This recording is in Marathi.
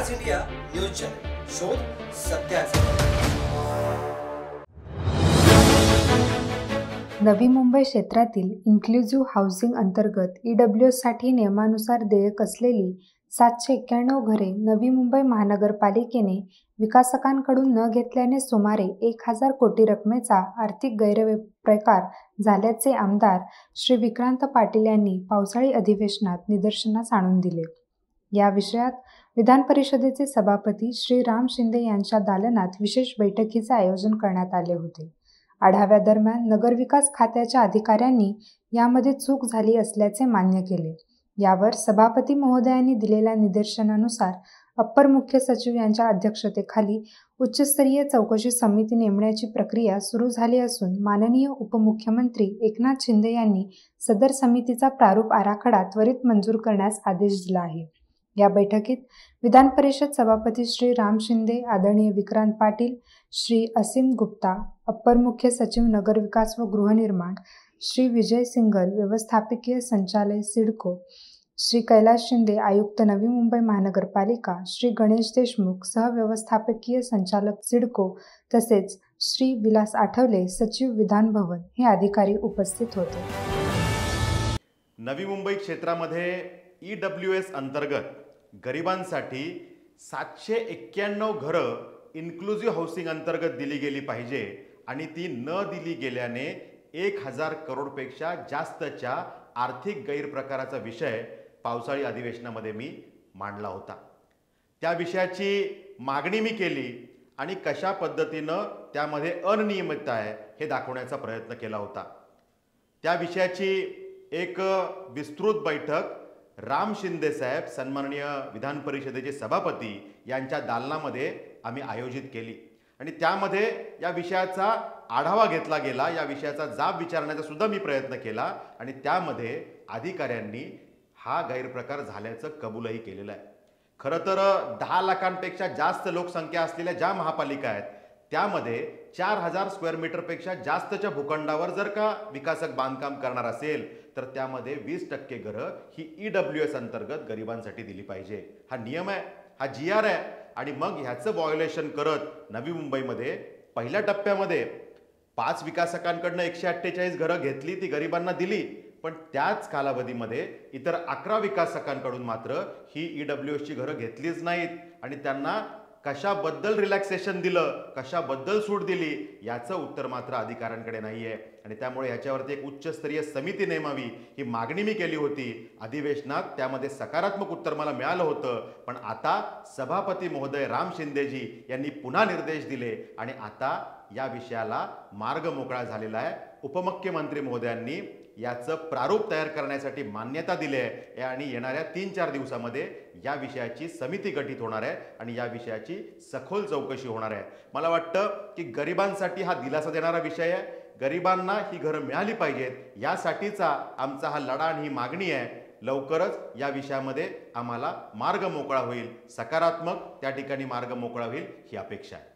विकास इंडिया न्यूज चॅनल, शोध सत्याचा। नवी मुंबई क्षेत्रातील इन्क्लुझिव्ह हाऊसिंग अंतर्गत EWS साठी नियमानुसार देयक असलेली 791 घरे नवी मुंबई महानगरपालिकेने विकासकांकडून न घेतल्याने सुमारे 1000 कोटी रकमेचा आर्थिक गैरप्रकार झाल्याचे आमदार श्री विक्रांत पाटील यांनी पावसाळी अधिवेशनात निदर्शनास आणून दिले। या विषयात विधान परिषदेचे सभापती श्री राम शिंदे यांच्या दालनात विशेष बैठकीचे आयोजन करण्यात आले होते। आढाव्यादरम्यान नगरविकास खात्याच्या अधिकाऱ्यांनी यामध्ये चूक झाली असल्याचे मान्य केले। यावर सभापती महोदयांनी दिलेल्या निदर्शनानुसार अप्पर मुख्य सचिव यांच्या अध्यक्षतेखाली उच्चस्तरीय चौकशी समिती नेमण्याची प्रक्रिया सुरू झाली असून माननीय उपमुख्यमंत्री एकनाथ शिंदे यांनी सदर समितीचा प्रारूप आराखडा त्वरित मंजूर करण्यास आदेश दिला आहे। या बैठकीत विधान परिषद सभापती श्री राम शिंदे, आदरणीय विक्रांत पाटील, श्री असीम गुप्ता, अप्पर मुख्य सचिव नगरविकास व गृहनिर्माण, श्री विजय सिंगल, व्यवस्थापकीय संचालय सिडको, श्री कैलास शिंदे, आयुक्त नवी मुंबई महानगरपालिका, श्री गणेश देशमुख, सहव्यवस्थापकीय संचालक सिडको, तसेच श्री विलास आठवले, सचिव विधान भवन हे अधिकारी उपस्थित होते। नवी मुंबई क्षेत्रामध्ये EWS अंतर्गत गरिबांसाठी 791 घरं इन्क्लुझिव्ह हाऊसिंग अंतर्गत दिली गेली पाहिजे आणि ती न दिली गेल्याने 1000 करोडपेक्षा जास्तच्या आर्थिक गैरप्रकाराचा विषय पावसाळी अधिवेशनामध्ये मी मांडला होता। त्या विषयाची मागणी मी केली आणि कशा पद्धतीनं त्यामध्ये अनियमितता आहे हे दाखवण्याचा प्रयत्न केला होता। त्या विषयाची एक विस्तृत बैठक राम शिंदे साहेब, सन्माननीय विधान परिषदेचे सभापती यांच्या दालनामध्ये आम्ही आयोजित केली आणि त्यामध्ये या विषयाचा आढावा घेतला गेला। या विषयाचा जाब विचारण्याचा सुद्धा मी प्रयत्न केला आणि त्यामध्ये अधिकाऱ्यांनी हा गैरप्रकार झाल्याचं कबूलही केलेलं आहे। खरं तर 10 लाखांपेक्षा जास्त लोकसंख्या असलेल्या ज्या महापालिका आहेत त्यामध्ये 4000 स्क्वेअर मीटरपेक्षा जास्तच्या भूखंडावर जर का विकासक बांधकाम करणार असेल तर त्यामध्ये 20% घरं ही EWS अंतर्गत गरिबांसाठी दिली पाहिजे। हा नियम आहे, हा GR आहे आणि मग ह्याचं व्हायोलेशन करत नवी मुंबईमध्ये पहिल्या टप्प्यामध्ये 5 विकासकांकडनं 148 घरं घेतली, ती गरिबांना दिली, पण त्याच कालावधीमध्ये इतर 11 विकासकांकडून मात्र ही EWS ची घरं घेतलीच नाहीत आणि त्यांना कशाबद्दल रिलॅक्सेशन दिलं, कशाबद्दल सूट दिली याचं उत्तर मात्र अधिकाऱ्यांकडे नाहीये आणि त्यामुळे ह्याच्यावरती एक उच्चस्तरीय समिती नेमावी ही मागणी मी केली होती अधिवेशनात। त्यामध्ये सकारात्मक उत्तर मला मिळालं होतं, पण आता सभापती महोदय राम शिंदेजी यांनी पुन्हा निर्देश दिले आणि आता या विषयाला मार्ग मोकळा झालेला आहे। उपमुख्यमंत्री महोदयांनी याचं प्रारूप तयार करण्यासाठी मान्यता दिली आहे आणि येणाऱ्या 3-4 दिवसामध्ये या विषयाची समिती गठीत होणार आहे आणि या विषयाची सखोल चौकशी होणार आहे। मला वाटतं की गरिबांसाठी हा दिलासा देणारा विषय आहे। गरिबांना ही घरं मिळाली पाहिजेत यासाठीचा आमचा हा लढा आणि ही मागणी आहे। लवकरच या विषयामध्ये आम्हाला मार्ग मोकळा होईल, सकारात्मक त्या ठिकाणी मार्ग मोकळा होईल ही अपेक्षा आहे।